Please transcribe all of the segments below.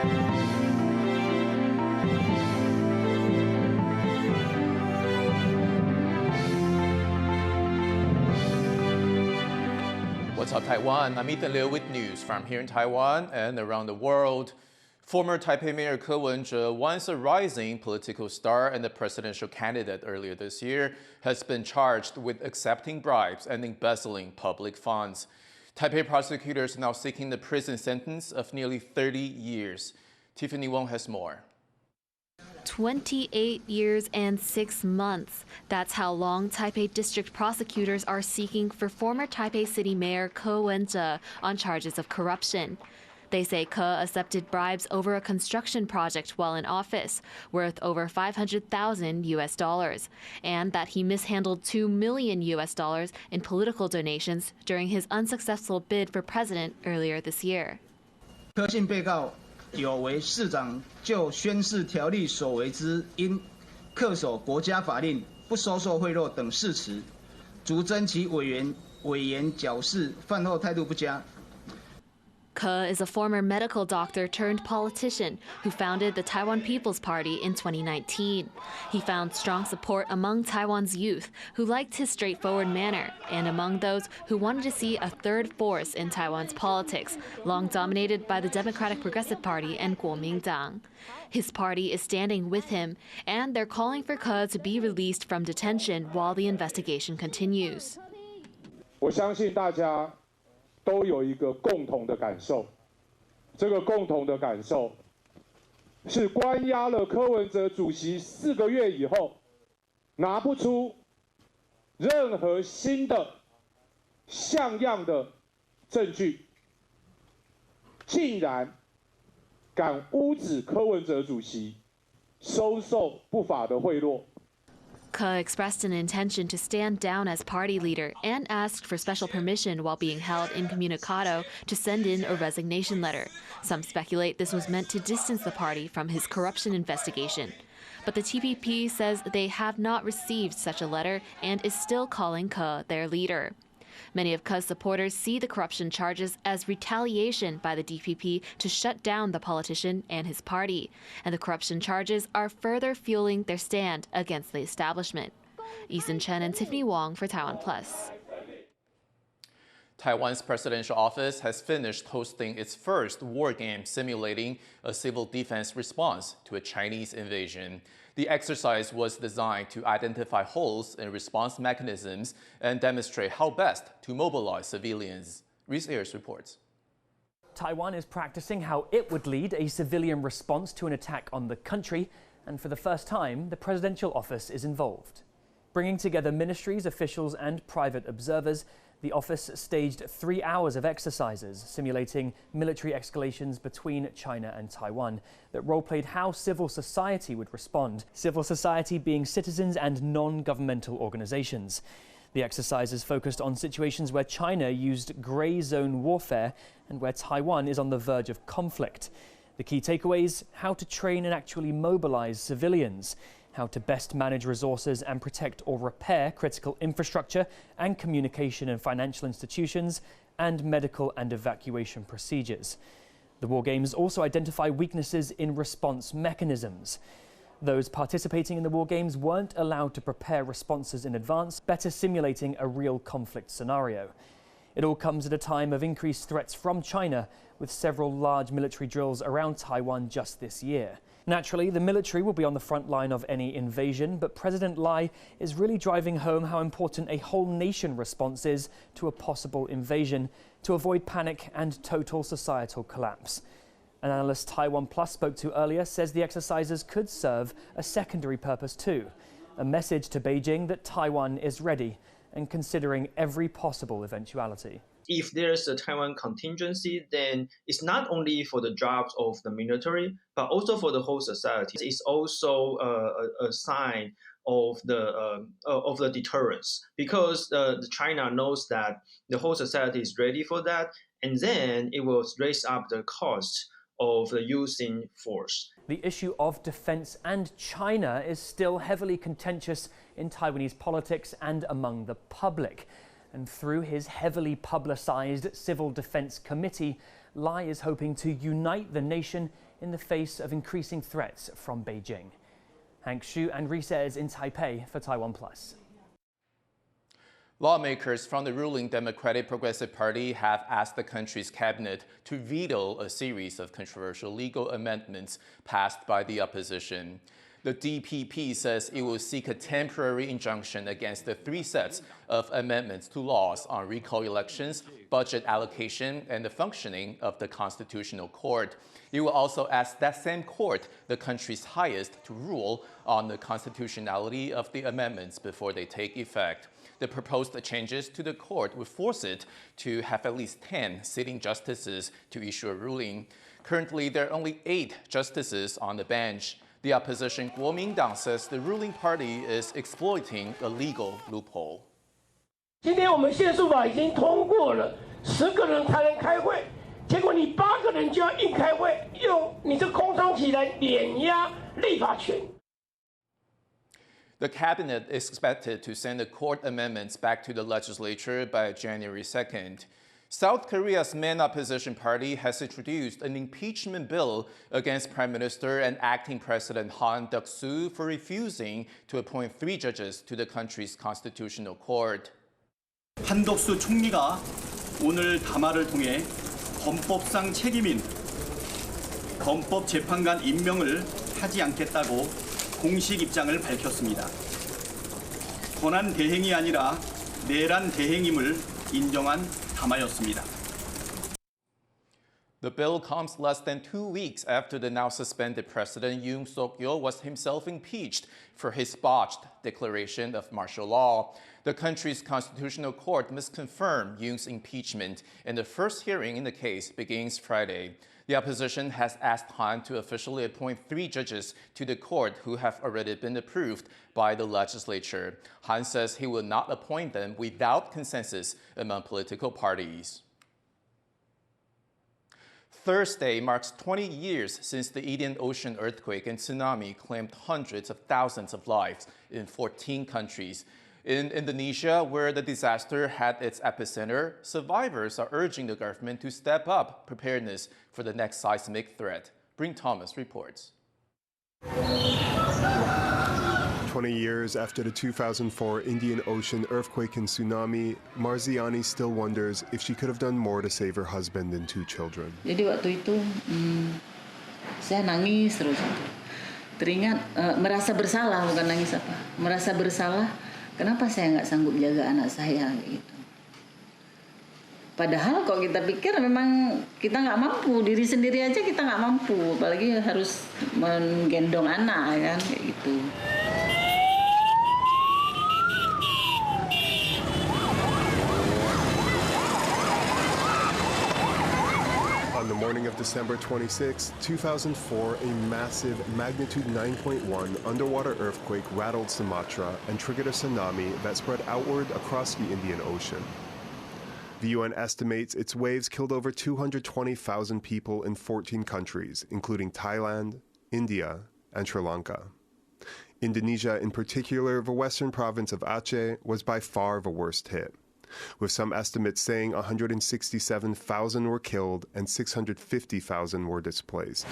What's up, Taiwan? I'm Ethan Liu with news from here in Taiwan and around the world. Former Taipei Mayor Wen-je, once a rising political star and a presidential candidate earlier this year, has been charged with accepting bribes and embezzling public funds. Taipei prosecutors are now seeking the prison sentence of nearly 30 years. Tiffany Wong has more. 28 years and 6 months. That's how long Taipei district prosecutors are seeking for former Taipei City Mayor Wen-je on charges of corruption. They say Ke accepted bribes over a construction project while in office, worth over $500,000, and that he mishandled $2 million in political donations during his unsuccessful bid for president earlier this year. 柯姓被告有为市长就宣誓条例所为之应恪守国家法令、不收受贿赂等誓词，逐征其委员矫饰，饭后态度不佳。 Ke is a former medical doctor turned politician who founded the Taiwan People's Party in 2019. He found strong support among Taiwan's youth who liked his straightforward manner and among those who wanted to see a third force in Taiwan's politics, long dominated by the Democratic Progressive Party and Kuomintang. His party is standing with him, and they're calling for Ke to be released from detention while the investigation continues. 我相信大家 都有一个共同的感受，这个共同的感受是关押了柯文哲主席4个月以后，拿不出任何新的像样的证据，竟然敢诬指柯文哲主席收受不法的贿赂。 Ke expressed an intention to stand down as party leader and asked for special permission while being held incommunicado to send in a resignation letter. Some speculate this was meant to distance the party from his corruption investigation. But the TPP says they have not received such a letter and is still calling Ke their leader. Many of Ke's supporters see the corruption charges as retaliation by the DPP to shut down the politician and his party, and the corruption charges are further fueling their stand against the establishment. Eason Chen and Tiffany Wong for TaiwanPlus. Taiwan's presidential office has finished hosting its first war game simulating a civil defense response to a Chinese invasion. The exercise was designed to identify holes in response mechanisms and demonstrate how best to mobilize civilians. Reese Ayers reports. Taiwan is practicing how it would lead a civilian response to an attack on the country, and for the first time, the presidential office is involved. Bringing together ministries, officials, and private observers, the office staged 3 hours of exercises simulating military escalations between China and Taiwan that role-played how civil society would respond, civil society being citizens and non-governmental organizations. The exercises focused on situations where China used grey zone warfare and where Taiwan is on the verge of conflict. The key takeaways: how to train and actually mobilize civilians, how to best manage resources and protect or repair critical infrastructure and communication and financial institutions, and medical and evacuation procedures. The war games also identify weaknesses in response mechanisms. Those participating in the war games weren't allowed to prepare responses in advance, better simulating a real conflict scenario. It all comes at a time of increased threats from China, with several large military drills around Taiwan just this year. Naturally, the military will be on the front line of any invasion, but President Lai is really driving home how important a whole nation response is to a possible invasion to avoid panic and total societal collapse. An analyst TaiwanPlus spoke to earlier says the exercises could serve a secondary purpose too, a message to Beijing that Taiwan is ready and considering every possible eventuality. If there's a Taiwan contingency, then it's not only for the jobs of the military, but also for the whole society. It's also a sign of the deterrence, because China knows that the whole society is ready for that, and then it will raise up the cost of using force. The issue of defense and China is still heavily contentious in Taiwanese politics and among the public. And through his heavily publicized Civil Defense Committee, Lai is hoping to unite the nation in the face of increasing threats from Beijing. Hank Xu and Risa is in Taipei for TaiwanPlus. Lawmakers from the ruling Democratic Progressive Party have asked the country's cabinet to veto a series of controversial legal amendments passed by the opposition. The DPP says it will seek a temporary injunction against the 3 sets of amendments to laws on recall elections, budget allocation, and the functioning of the Constitutional Court. It will also ask that same court, the country's highest, to rule on the constitutionality of the amendments before they take effect. The proposed changes to the court would force it to have at least 10 sitting justices to issue a ruling. Currently, there are only 8 justices on the bench. The opposition Kuomintang says the ruling party is exploiting a legal loophole. 今天我们宪诉法已经通过了，10个人才能开会，结果你8个人就要硬开会，用你这空窗期来碾压立法权。 The cabinet is expected to send the court amendments back to the legislature by January 2nd. South Korea's main opposition party has introduced an impeachment bill against Prime Minister and acting President Han Duck-soo for refusing to appoint 3 judges to the country's constitutional court. 한덕수 총리가 오늘 담화를 통해 헌법상 책임인 헌법재판관 임명을 하지 않겠다고 공식 입장을 밝혔습니다. 권한 대행이 아니라 내란 대행임을 인정한 담화였습니다. The bill comes less than 2 weeks after the now suspended President Yoon Suk-yeol was himself impeached for his botched declaration of martial law. The country's constitutional court must confirm Yoon's impeachment, and the first hearing in the case begins Friday. The opposition has asked Han to officially appoint 3 judges to the court who have already been approved by the legislature. Han says he will not appoint them without consensus among political parties. Thursday marks 20 years since the Indian Ocean earthquake and tsunami claimed hundreds of thousands of lives in 14 countries. In Indonesia, where the disaster had its epicenter, survivors are urging the government to step up preparedness for the next seismic threat. Bryn Thomas reports. 20 years after the 2004 Indian Ocean earthquake and tsunami, Marziani still wonders if she could have done more to save her husband and 2 children. Jadi waktu itu saya nangis terus. Teringat merasa bersalah, bukan nangis apa. Merasa bersalah. Kenapa saya nggak sanggup jaga anak saya gitu. Padahal kalau kita pikir memang kita nggak mampu, diri sendiri aja kita nggak mampu, apalagi harus menggendong anak kan kayak gitu. On the morning of December 26, 2004, a massive magnitude 9.1 underwater earthquake rattled Sumatra and triggered a tsunami that spread outward across the Indian Ocean. The UN estimates its waves killed over 220,000 people in 14 countries, including Thailand, India, and Sri Lanka. Indonesia, in particular, the western province of Aceh, was by far the worst hit, with some estimates saying 167,000 were killed and 650,000 were displaced.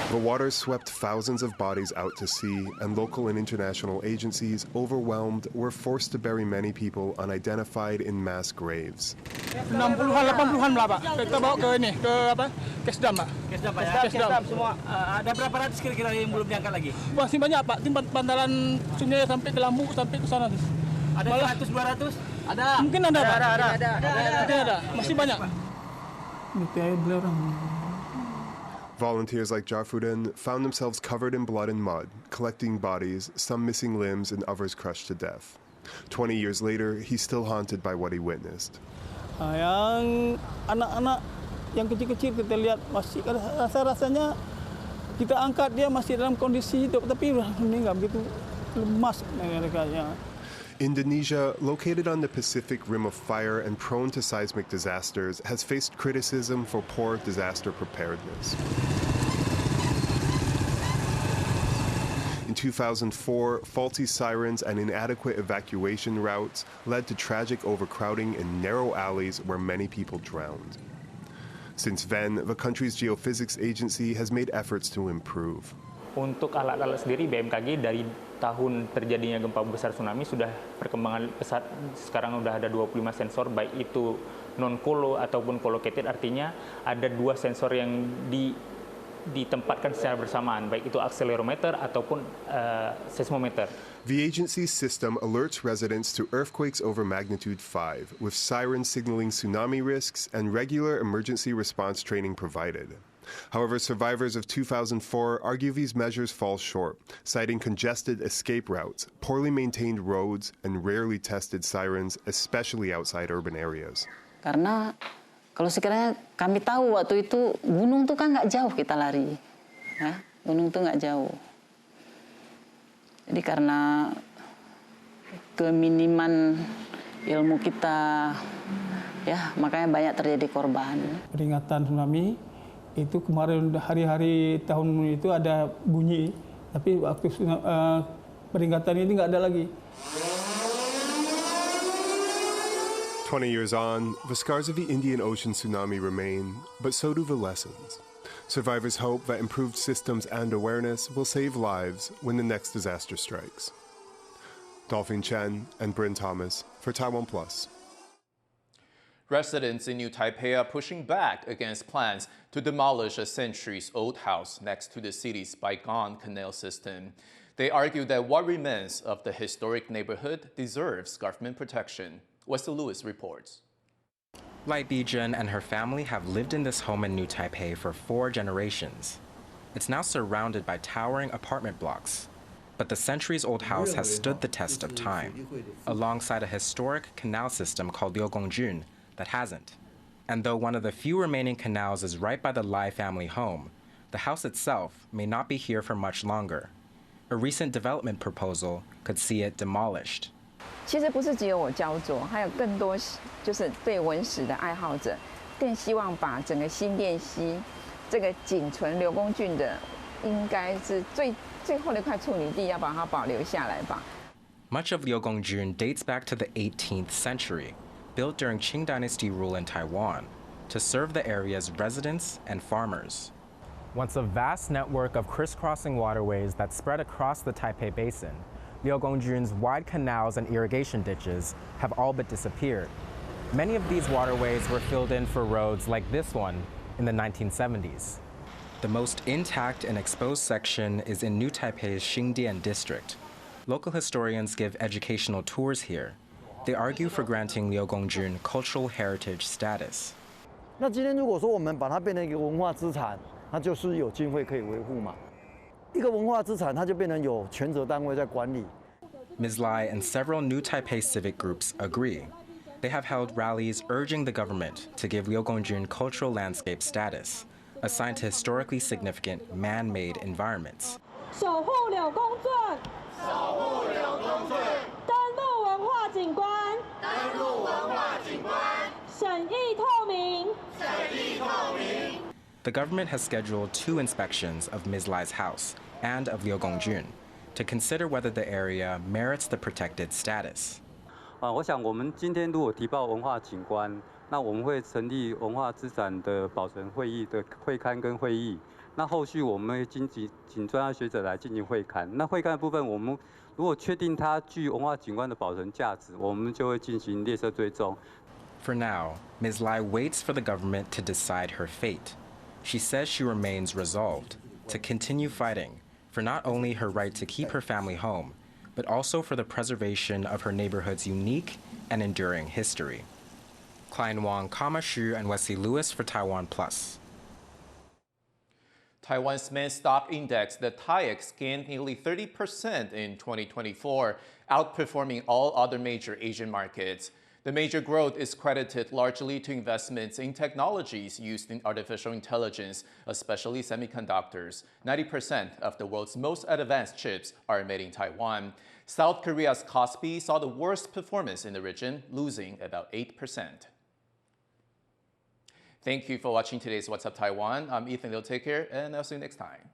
The waters swept thousands of bodies out to sea, and local and international agencies, overwhelmed, were forced to bury many people unidentified in mass graves. 60-an, 80-an lah, Pak. Kita bawa ke ini, ke apa? Kesdam, Pak. Kesdam, Pak, ya? Kesdam semua. Ada berapa ratus kira-kira yang belum diangkat lagi? Masih banyak, Pak. Tim bantalan sungai sampai ke Lambu, sampai ke sana. Ada 100-200? Ada. Mungkin ada, Pak. Ada. Masih banyak. Itu air beli orang. Volunteers like Jarfuden found themselves covered in blood and mud, collecting bodies, some missing limbs and others crushed to death. 20 years later, he's still haunted by what he witnessed. Yang anak-anak yang kecil-kecil kita lihat masih rasa-rasanya kita angkat dia masih dalam kondisi hidup tapi meninggal begitu lemas mereka. Indonesia, located on the Pacific Rim of Fire and prone to seismic disasters, has faced criticism for poor disaster preparedness. In 2004, faulty sirens and inadequate evacuation routes led to tragic overcrowding in narrow alleys where many people drowned. Since then, the country's geophysics agency has made efforts to improve. Untuk alat-alat sendiri, BMKG dari tahun terjadinya gempa besar tsunami sudah perkembangan pesat. Sekarang sudah ada 25 sensor, baik itu non-kolo ataupun collocated, artinya ada 2 sensor yang ditempatkan secara bersamaan, baik itu accelerometer ataupun seismometer. The agency's system alerts residents to earthquakes over magnitude 5, with sirens signaling tsunami risks and regular emergency response training provided. However, survivors of 2004 argue these measures fall short, citing congested escape routes, poorly maintained roads, and rarely tested sirens, especially outside urban areas. Karena kalau sekiranya kami tahu waktu itu gunung tuh kan nggak jauh kita lari, ya, gunung tuh nggak jauh. Jadi karena keminiman ilmu kita, ya makanya banyak terjadi korban. Peringatan tsunami itu kemarin hari-hari tahun itu ada bunyi, tapi waktu peringatan ini nggak ada lagi. 20 years on, the scars of the Indian Ocean tsunami remain, but so do the lessons. Survivors hope that improved systems and awareness will save lives when the next disaster strikes. Dolphin Chen and Bryn Thomas for TaiwanPlus. Residents in New Taipei are pushing back against plans to demolish a centuries-old house next to the city's bygone canal system. They argue that what remains of the historic neighborhood deserves government protection. Wesley Lewis reports. Lai Bijun and her family have lived in this home in New Taipei for 4 generations. It's now surrounded by towering apartment blocks. But the centuries-old house has stood the test of time, alongside a historic canal system called Liugongjun that hasn't. And though one of the few remaining canals is right by the Lai family home, the house itself may not be here for much longer. A recent development proposal could see it demolished. 其实不是只有我焦灼，还有更多就是对文史的爱好者，更希望把整个新店溪这个仅存刘公郡的，应该是最后的一块处女地，要把它保留下来吧。Much of Liugongjun dates back to the 18th century, built during Qing Dynasty rule in Taiwan, to serve the area's residents and farmers. Once a vast network of crisscrossing waterways that spread across the Taipei Basin, Liugongjun's wide canals and irrigation ditches have all but disappeared. Many of these waterways were filled in for roads like this one in the 1970s. The most intact and exposed section is in New Taipei's Xingdian district. Local historians give educational tours here. They argue for granting Liugongjun cultural heritage status. 那今天如果说我们把它变成一个文化资产，它就是有经费可以维护嘛。一个文化资产，它就变成有权责单位在管理。 Ms. Lai and several New Taipei civic groups agree. They have held rallies urging the government to give Liugongjun cultural landscape status, assigned to historically significant man-made environments. 守护柳公圳，守护柳公圳，登录文化景观，登录文化景观，审议透明，审议透明。 The government has scheduled 2 inspections of Ms. Lai's house and of Liugongjun to consider whether the area merits the protected status. 我想我们今天如果提报文化景观，那我们会成立文化资产的保存会议的会刊跟会议。那后续我们会请专家学者来进行会刊。那会刊的部分，我们如果确定它具文化景观的保存价值，我们就会进行列车追踪。For now, Ms. Lai waits for the government to decide her fate. She says she remains resolved to continue fighting for not only her right to keep her family home, but also for the preservation of her neighborhood's unique and enduring history. Klein Wang, Kama Xu, and Wesley Lewis for TaiwanPlus. Taiwan's main stock index, the TAIEX, gained nearly 30% in 2024, outperforming all other major Asian markets. The major growth is credited largely to investments in technologies used in artificial intelligence, especially semiconductors. 90% of the world's most advanced chips are made in Taiwan. South Korea's Kospi saw the worst performance in the region, losing about 8%. Thank you for watching today's What's Up Taiwan. I'm Ethan Liu. Take care, and I'll see you next time.